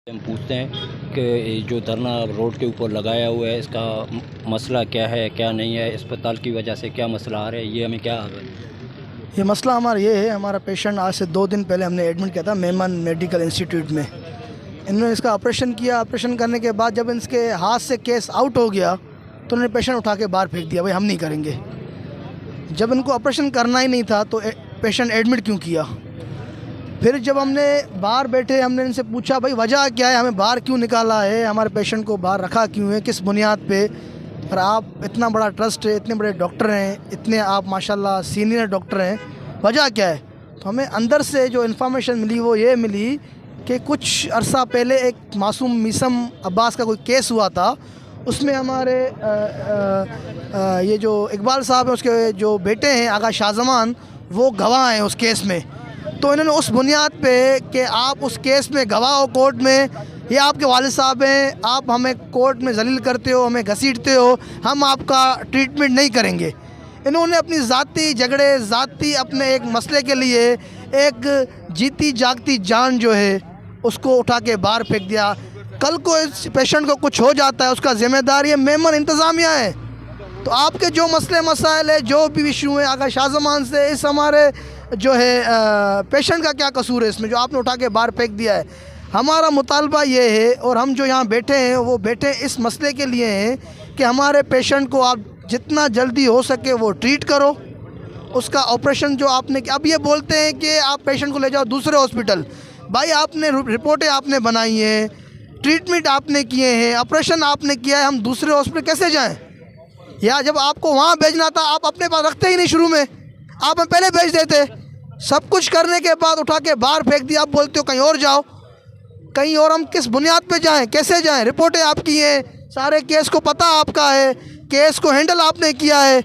हम पूछते हैं कि जो धरना रोड के ऊपर लगाया हुआ है इसका मसला क्या है, क्या नहीं है, अस्पताल की वजह से क्या मसला आ रहा है, ये हमें क्या ये मसला हमारा ये है। हमारा पेशेंट आज से 2 दिन पहले हमने एडमिट किया था मेमन मेडिकल इंस्टीट्यूट में। इन्होंने इसका ऑपरेशन किया। ऑपरेशन करने के बाद जब इसके हाथ से केस आउट हो गया तो उन्होंने पेशेंट उठा के बाहर फेंक दिया, भाई हम नहीं करेंगे। जब इनको ऑपरेशन करना ही नहीं था तो पेशेंट एडमिट क्यों किया। फिर जब हमने बाहर बैठे हमने इनसे पूछा भाई वजह क्या है, हमें बाहर क्यों निकाला है, हमारे पेशेंट को बाहर रखा क्यों है, किस बुनियाद पे। और आप इतना बड़ा ट्रस्ट है, इतने बड़े डॉक्टर हैं, इतने आप माशाल्लाह सीनियर डॉक्टर हैं, वजह क्या है। तो हमें अंदर से जो इन्फॉर्मेशन मिली वो ये मिली कि कुछ अरसा पहले एक मासूम मीसम अब्बास का कोई केस हुआ था। उसमें हमारे ये जो इकबाल साहब हैं उसके जो बेटे हैं आगा शाहजमान, वो गवाह हैं उस केस में। तो इन्होंने उस बुनियाद पे कि आप उस केस में गवाह हो कोर्ट में, ये आपके वालिद साहब हैं, आप हमें कोर्ट में जलील करते हो, हमें घसीटते हो, हम आपका ट्रीटमेंट नहीं करेंगे। इन्होंने अपनी ज़ाती झगड़े, ज़ाती अपने एक मसले के लिए एक जीती जागती जान जो है उसको उठा के बाहर फेंक दिया। कल को इस पेशेंट को कुछ हो जाता है उसका ज़िम्मेदार ये मेमन इंतज़ामिया है। तो आपके जो मसले मसाइल है, जो भी इशू है आगा शाहजमान से, इस हमारे जो है पेशेंट का क्या कसूर है इसमें जो आपने उठा के बाहर फेंक दिया है। हमारा मुतालबा ये है और हम जो यहाँ बैठे हैं वो बैठे इस मसले के लिए हैं कि हमारे पेशेंट को आप जितना जल्दी हो सके वो ट्रीट करो। उसका ऑपरेशन जो आपने, अब ये बोलते हैं कि आप पेशेंट को ले जाओ दूसरे हॉस्पिटल। भाई आपने रिपोर्टें आपने बनाई हैं, ट्रीटमेंट आपने किए हैं, ऑपरेशन आपने किया है, हम दूसरे हॉस्पिटल कैसे जाएँ। या जब आपको वहाँ भेजना था आप अपने पास रखते ही नहीं, शुरू में आप हमें पहले भेज देते। सब कुछ करने के बाद उठा के बाहर फेंक दिया। आप बोलते हो कहीं और जाओ, कहीं और हम किस बुनियाद पे जाएं, कैसे जाएं। रिपोर्टें आपकी हैं, सारे केस को पता आपका है, केस को हैंडल आपने किया है।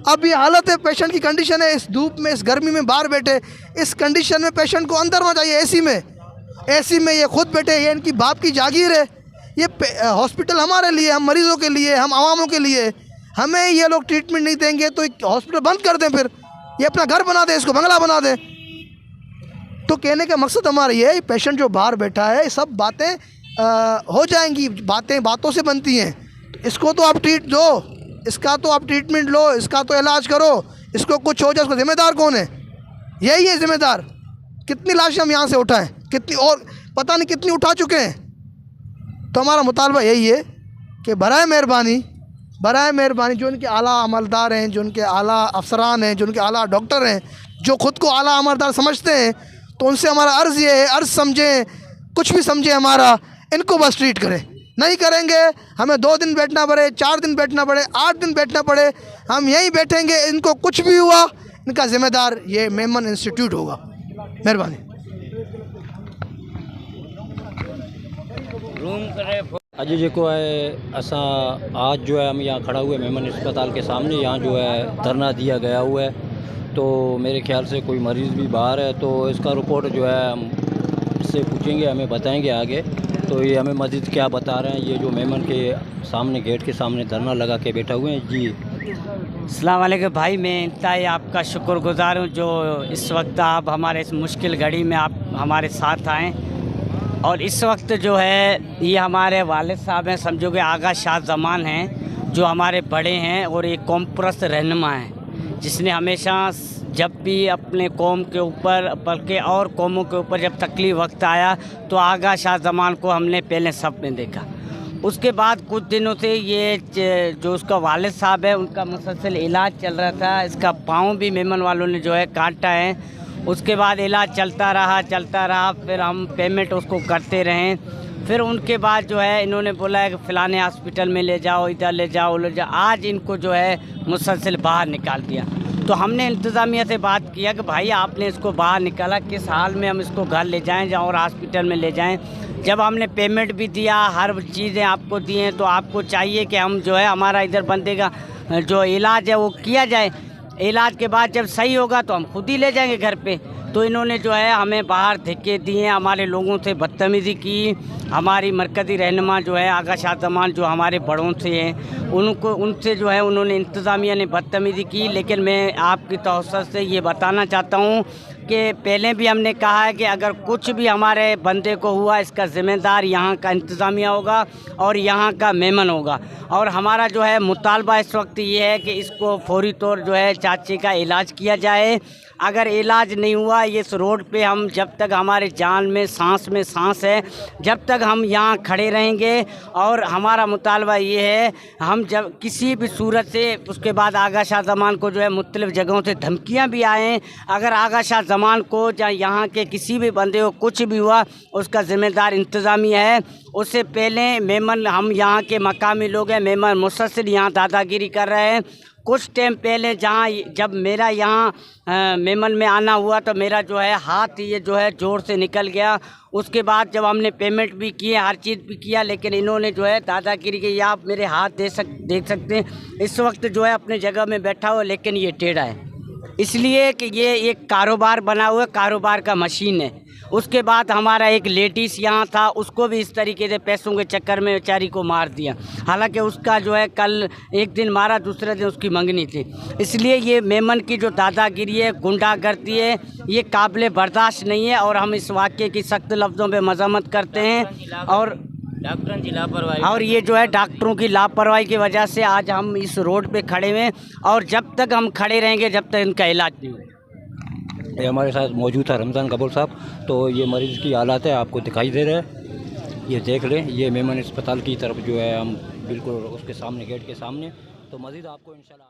अब ये हालत है, पेशेंट की कंडीशन है, इस धूप में, इस गर्मी में बाहर बैठे, इस कंडीशन में पेशेंट को अंदर होना चाहिए एसी में ये खुद बैठे, ये इनकी बाप की जागीर है। ये हॉस्पिटल हमारे लिए, हम मरीज़ों के लिए, हम आवामों के लिए। हमें ये लोग ट्रीटमेंट नहीं देंगे तो हॉस्पिटल बंद कर दें, फिर ये अपना घर बना दे, इसको बंगला बना दे। तो कहने का मकसद हमारा ये है, पेशेंट जो बाहर बैठा है, सब बातें हो जाएंगी, बातें बातों से बनती हैं। इसको तो आप ट्रीट दो, इसका तो आप ट्रीटमेंट लो, इसका तो इलाज करो। इसको कुछ हो जाए उसका ज़िम्मेदार कौन है, यही है ज़िम्मेदार। कितनी लाशें हम यहाँ से उठाएं, कितनी और पता नहीं कितनी उठा चुके हैं। तो हमारा मुतालबा यही है कि बराए मेहरबानी जो उनके आला अमलदार हैं, जो उनके आला अफसरान हैं, जो उनके आला डॉक्टर हैं, जो ख़ुद को आला अमलदार समझते हैं, तो उनसे हमारा अर्ज़ ये है, अर्ज़ समझें, कुछ भी समझें हमारा, इनको बस ट्रीट करें। नहीं करेंगे हमें 2 दिन बैठना पड़े, 4 दिन बैठना पड़े, 8 दिन बैठना पड़े, हम यहीं बैठेंगे। इनको कुछ भी हुआ इनका ज़िम्मेदार ये मेमन इंस्टीट्यूट होगा। मेहरबानी। अज जो है असा आज जो है हम यहाँ खड़ा हुए मेमन अस्पताल के सामने, यहाँ जो है धरना दिया गया हुआ है। तो मेरे ख्याल से कोई मरीज़ भी बाहर है, तो इसका रिपोर्ट जो है हम इससे पूछेंगे, हमें बताएंगे आगे। तो ये हमें मज़ीद क्या बता रहे हैं, ये जो मेमन के सामने गेट के सामने धरना लगा के बैठा हुए हैं। जी अस्सलाम वालेकुम भाई, मैं इंतहाई आपका शुक्रगुज़ार हूँ जो इस वक्त आप हमारे इस मुश्किल घड़ी में आप हमारे साथ आएँ। और इस वक्त जो है ये हमारे वालिद साहब हैं, समझो कि आगा शाहजमान हैं, जो हमारे बड़े हैं और एक कौम परस्त रहनुमा हैं, जिसने हमेशा जब भी अपने कौम के ऊपर बल्कि और कौमों के ऊपर जब तकलीफ़ वक्त आया तो आगा शाहजमान को हमने पहले सब में देखा। उसके बाद कुछ दिनों से ये जो उसका वालिद साहब है उनका मुसलसल इलाज चल रहा था। इसका पाँव भी मेमन वालों ने जो है काटा है। उसके बाद इलाज चलता रहा, फिर हम पेमेंट उसको करते रहें। फिर उनके बाद जो है इन्होंने बोला है कि फ़लाने हॉस्पिटल में ले जाओ, इधर ले जाओ। आज इनको जो है मुसलसल बाहर निकाल दिया। तो हमने इंतज़ामिया से बात किया कि भाई आपने इसको बाहर निकाला, किस हाल में हम इसको घर ले जाएं या और हॉस्पिटल में ले जाएं। जब हमने पेमेंट भी दिया, हर चीज़ें आपको दी हैं, तो आपको चाहिए कि हम जो है हमारा इधर बंदे का जो इलाज है वो किया जाए। इलाज के बाद जब सही होगा तो हम खुद ही ले जाएंगे घर पे। तो इन्होंने जो है हमें बाहर धक्के दिए, हमारे लोगों से बदतमीज़ी की। हमारी मरकज़ी रहनुमा जो है आगा शाहजमान जो हमारे बड़ों से हैं, उनसे जो है उन्होंने इंतज़ामिया ने बदतमीज़ी की। लेकिन मैं आपकी तवज्जो से ये बताना चाहता हूँ इसके पहले भी हमने कहा है कि अगर कुछ भी हमारे बंदे को हुआ, इसका ज़िम्मेदार यहाँ का इंतज़ामिया होगा और यहाँ का मेमन होगा। और हमारा जो है मुतालबा इस वक्त ये है कि इसको फौरी तौर जो है चाचे का इलाज किया जाए। अगर इलाज नहीं हुआ, इस रोड पे हम जब तक हमारे जान में सांस है, जब तक हम यहाँ खड़े रहेंगे। और हमारा मुतालबा ये है, हम जब किसी भी सूरत से, उसके बाद आगा शाह ज़मान को जो है मुख्तलिफ़ जगहों से धमकियाँ भी आएँ, अगर आगा शाह ज़मान को या यहाँ के किसी भी बंदे को कुछ भी हुआ, उसका ज़िम्मेदार इंतज़ामिया है। उससे पहले मेमन, हम यहाँ के मकामी लोग हैं, मेमन मुसलसल यहाँ दादागिरी कर रहे हैं। कुछ टाइम पहले जब मेरा यहाँ मेमन में आना हुआ तो मेरा जो है हाथ ये जो है ज़ोर से निकल गया। उसके बाद जब हमने पेमेंट भी किए, हर चीज़ भी किया, लेकिन इन्होंने जो है दादागिरी की, आप मेरे हाथ देख सकते हैं इस वक्त जो है अपने जगह में बैठा हुआ, लेकिन ये टेढ़ा है, इसलिए कि ये एक कारोबार बना हुआ, कारोबार का मशीन है। उसके बाद हमारा एक लेडीज़ यहाँ था, उसको भी इस तरीके से पैसों के चक्कर में बेचारी को मार दिया। हालांकि उसका जो है कल एक दिन मारा, दूसरे दिन उसकी मंगनी थी। इसलिए ये मेमन की जो दादागिरी है, गुंडागर्दी है, ये काबिल बर्दाश्त नहीं है और हम इस वाक़े की सख्त लफ्ज़ों में मज़म्मत करते हैं। और डॉक्टरों की लापरवाही, और ये जो है डॉक्टरों की लापरवाही की वजह से आज हम इस रोड पे खड़े हुए हैं और जब तक हम खड़े रहेंगे, जब तक इनका इलाज नहीं होगा। ये हमारे साथ मौजूद था रमज़ान कपूर साहब। तो ये मरीज़ की हालत है, आपको दिखाई दे रहा है, ये देख लें। ये मेमन अस्पताल की तरफ जो है हम बिल्कुल उसके सामने, गेट के सामने। तो मज़ीद आपको इंशाल्लाह